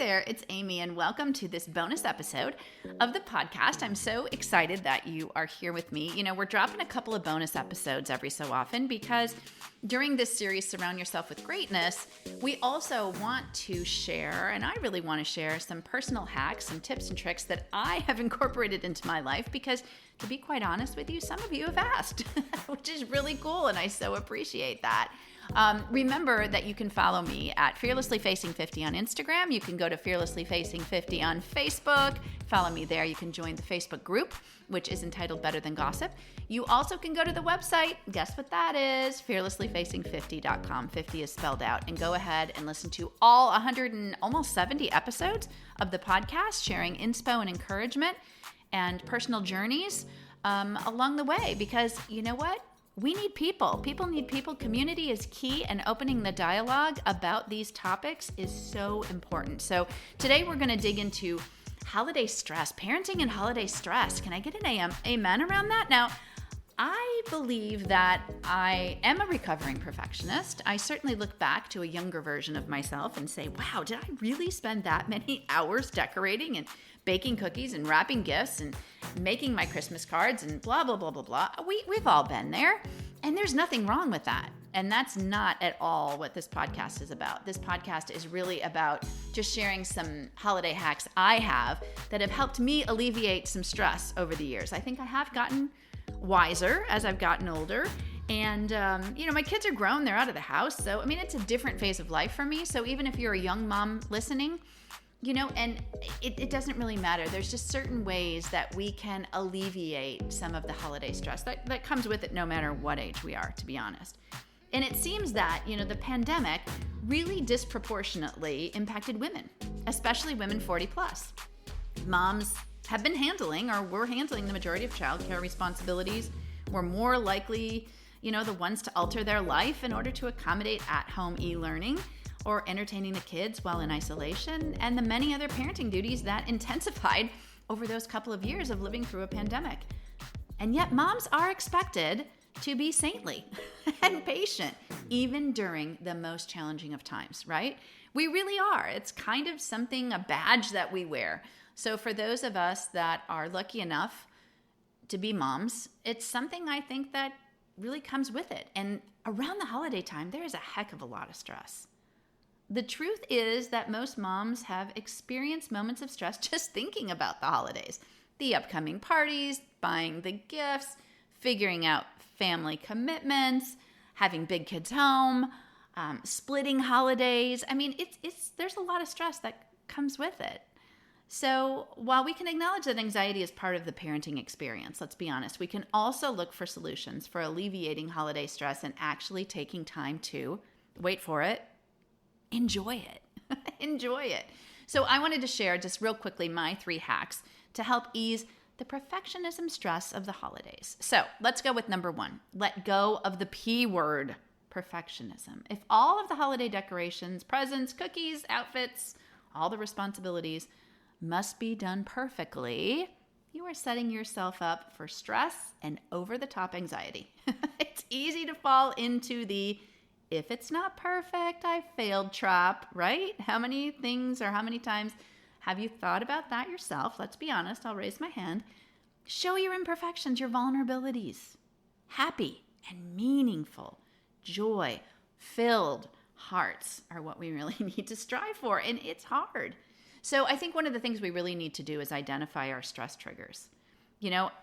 there, it's Amy, and welcome to this bonus episode of the podcast. I'm so excited that you are here with me. You know, we're dropping a couple of bonus episodes every so often because during this series, Surround Yourself with Greatness, we also want to share, and I really want to share, some personal hacks, some tips and tricks that I have incorporated into my life because, to be quite honest with you, some of you have asked, which is really cool, and I so appreciate that. Remember that you can follow me at Fearlessly Facing 50 on Instagram. You can go to Fearlessly Facing 50 on Facebook. Follow me there. You can join the Facebook group, which is entitled Better Than Gossip. You also can go to the website. Guess what that is? fearlesslyfacing50.com. 50 is spelled out. And go ahead and listen to all 100 and almost 70 episodes of the podcast, sharing inspo and encouragement and personal journeys along the way. Because you know what? We need people. People need people. Community is key, and opening the dialogue about these topics is so important. So today we're going to dig into holiday stress, parenting and holiday stress. Can I get an amen around that? Now, I believe that I am a recovering perfectionist. I certainly look back to a younger version of myself and say, wow, did I really spend that many hours decorating and baking cookies and wrapping gifts and making my Christmas cards and blah, blah, blah, blah, blah. We've all been there, and there's nothing wrong with that. And that's not at all what this podcast is about. This podcast is really about just sharing some holiday hacks I have that have helped me alleviate some stress over the years. I think I have gotten wiser as I've gotten older. And, my kids are grown. They're out of the house. So, it's a different phase of life for me. So even if you're a young mom listening, and it doesn't really matter. There's just certain ways that we can alleviate some of the holiday stress that comes with it no matter what age we are, to be honest. And it seems that, the pandemic really disproportionately impacted women, especially women 40 plus. Moms have been handling or were handling the majority of childcare responsibilities. Were more likely, the ones to alter their life in order to accommodate at-home e-learning or entertaining the kids while in isolation, and the many other parenting duties that intensified over those couple of years of living through a pandemic. And yet moms are expected to be saintly and patient, even during the most challenging of times, right? We really are. It's kind of a badge that we wear. So for those of us that are lucky enough to be moms, it's something I think that really comes with it. And around the holiday time, there is a heck of a lot of stress. The truth is that most moms have experienced moments of stress just thinking about the holidays, the upcoming parties, buying the gifts, figuring out family commitments, having big kids home, splitting holidays. There's a lot of stress that comes with it. So while we can acknowledge that anxiety is part of the parenting experience, let's be honest, we can also look for solutions for alleviating holiday stress and actually taking time to, wait for it, enjoy it. Enjoy it. So I wanted to share just real quickly my 3 hacks to help ease the perfectionism stress of the holidays. So let's go with number 1. Let go of the P word, perfectionism. If all of the holiday decorations, presents, cookies, outfits, all the responsibilities must be done perfectly, you are setting yourself up for stress and over-the-top anxiety. It's easy to fall into the if it's not perfect, I failed trap, right? How many times have you thought about that yourself? Let's be honest, I'll raise my hand. Show your imperfections, your vulnerabilities. Happy and meaningful, joy-filled hearts are what we really need to strive for, and it's hard. So I think one of the things we really need to do is identify our stress triggers.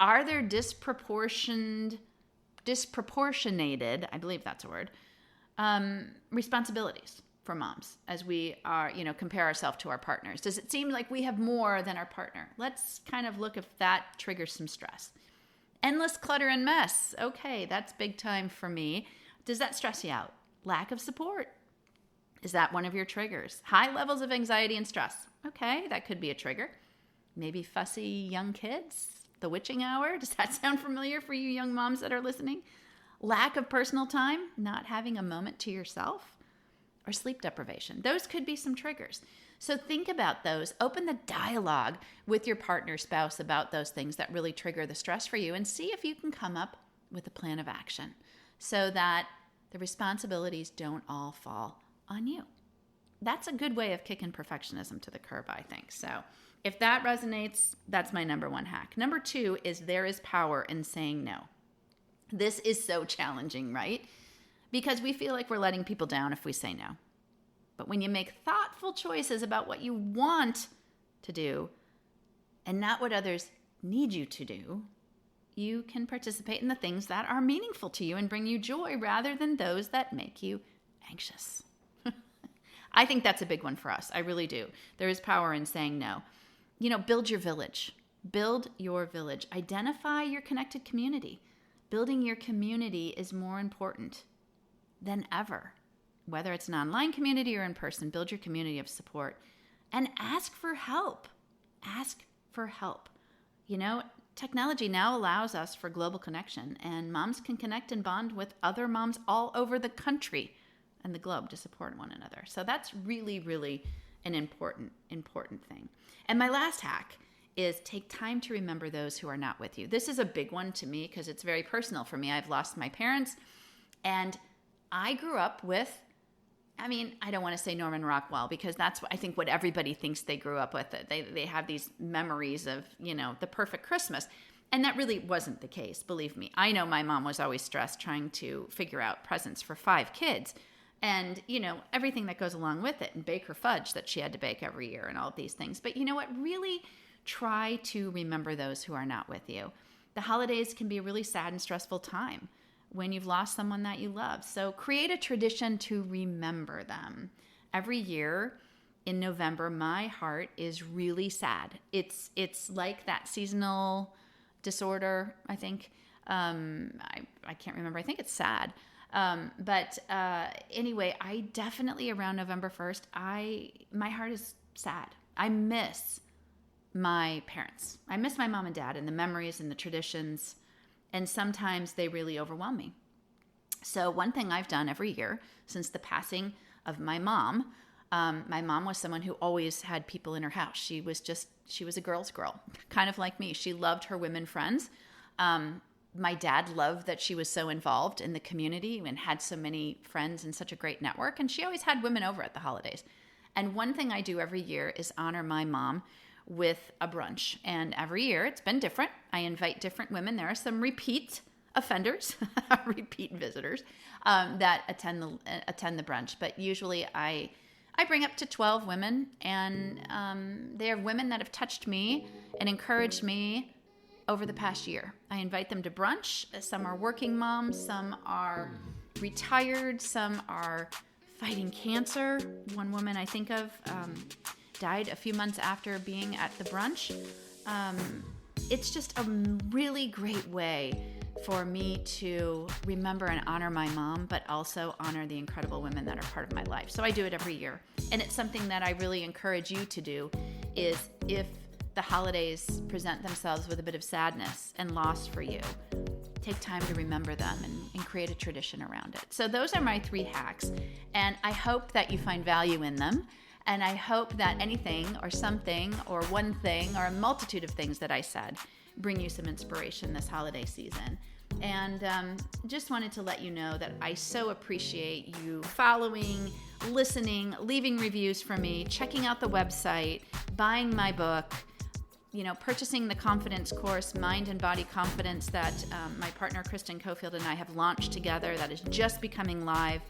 Are there disproportionated, I believe that's a word, responsibilities for moms as we are, compare ourselves to our partners? Does it seem like we have more than our partner? Let's kind of look if that triggers some stress. Endless clutter and mess. Okay, that's big time for me. Does that stress you out? Lack of support. Is that one of your triggers? High levels of anxiety and stress. Okay, that could be a trigger. Maybe fussy young kids, the witching hour. Does that sound familiar for you young moms that are listening? Lack of personal time, not having a moment to yourself, or sleep deprivation. Those could be some triggers. So think about those. Open the dialogue with your partner, spouse about those things that really trigger the stress for you, and see if you can come up with a plan of action so that the responsibilities don't all fall on you. that's a good way of kicking perfectionism to the curb, I think. So if that resonates, that's my number one hack. Number two is there is power in saying no. This is so challenging, right? Because we feel like we're letting people down if we say no. But when you make thoughtful choices about what you want to do and not what others need you to do, you can participate in the things that are meaningful to you and bring you joy rather than those that make you anxious. I think that's a big one for us. I really do. There is power in saying no. Build your village. Build your village. Identify your connected community. Building your community is more important than ever. Whether it's an online community or in person, build your community of support and ask for help. Ask for help. Technology now allows us for global connection, and moms can connect and bond with other moms all over the country and the globe to support one another. So that's really, really an important thing. And my last hack is take time to remember those who are not with you. This is a big one to me because it's very personal for me. I've lost my parents, and I grew up with, I don't want to say Norman Rockwell because that's I think what everybody thinks they grew up with. They have these memories of, the perfect Christmas. And that really wasn't the case, believe me. I know my mom was always stressed trying to figure out presents for 5 kids. And, everything that goes along with it, and bake her fudge that she had to bake every year and all of these things. But you know what? Really try to remember those who are not with you. The holidays can be a really sad and stressful time when you've lost someone that you love. So create a tradition to remember them. Every year in November, my heart is really sad. It's like that seasonal disorder, I think. I can't remember. I think it's sad. But anyway, I definitely around November 1st, my heart is sad. I miss my parents. I miss my mom and dad and the memories and the traditions. And sometimes they really overwhelm me. So one thing I've done every year since the passing of my mom was someone who always had people in her house. She was a girl's girl, kind of like me. She loved her women friends. My dad loved that she was so involved in the community and had so many friends and such a great network. And she always had women over at the holidays. And one thing I do every year is honor my mom with a brunch. And every year it's been different. I invite different women. There are some repeat offenders, repeat visitors that attend the brunch. But usually I bring up to 12 women, and they are women that have touched me and encouraged me over the past year. I invite them to brunch. Some are working moms, some are retired, some are fighting cancer. One woman I think of died a few months after being at the brunch. It's just a really great way for me to remember and honor my mom, but also honor the incredible women that are part of my life. So I do it every year. And it's something that I really encourage you to do is if the holidays present themselves with a bit of sadness and loss for you, take time to remember them and create a tradition around it. So those are my 3 hacks, and I hope that you find value in them. And I hope that anything or something or one thing or a multitude of things that I said bring you some inspiration this holiday season. And just wanted to let you know that I so appreciate you following, listening, leaving reviews for me, checking out the website, buying my book, purchasing the confidence course, Mind and Body Confidence, that my partner Kristen Cofield and I have launched together, that is just becoming live.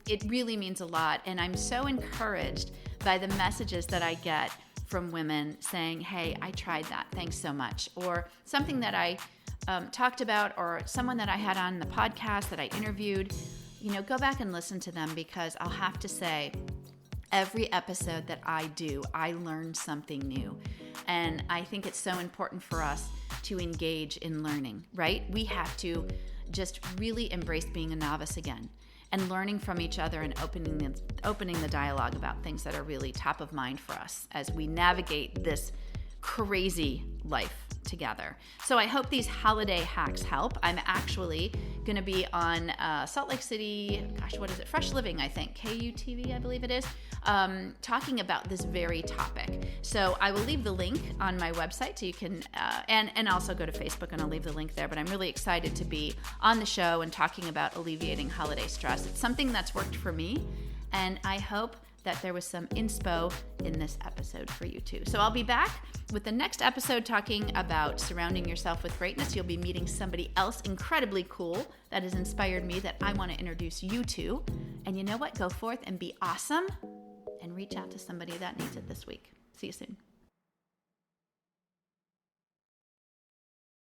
It really means a lot, and I'm so encouraged by the messages that I get from women saying, hey, I tried that, thanks so much, or something that I talked about, or someone that I had on the podcast that I interviewed. Go back and listen to them, because I'll have to say, every episode that I do, I learn something new. And I think it's so important for us to engage in learning, right? We have to just really embrace being a novice again and learning from each other and opening the dialogue about things that are really top of mind for us as we navigate this crazy life together. So I hope these holiday hacks help. I'm actually going to be on Salt Lake City, Fresh Living, I think, KUTV, I believe it is, talking about this very topic. So I will leave the link on my website so you can, and also go to Facebook and I'll leave the link there. But I'm really excited to be on the show and talking about alleviating holiday stress. It's something that's worked for me, and I hope that there was some inspo in this episode for you too. So I'll be back with the next episode talking about surrounding yourself with greatness. You'll be meeting somebody else incredibly cool that has inspired me that I want to introduce you to. And you know what? Go forth and be awesome and reach out to somebody that needs it this week. See you soon.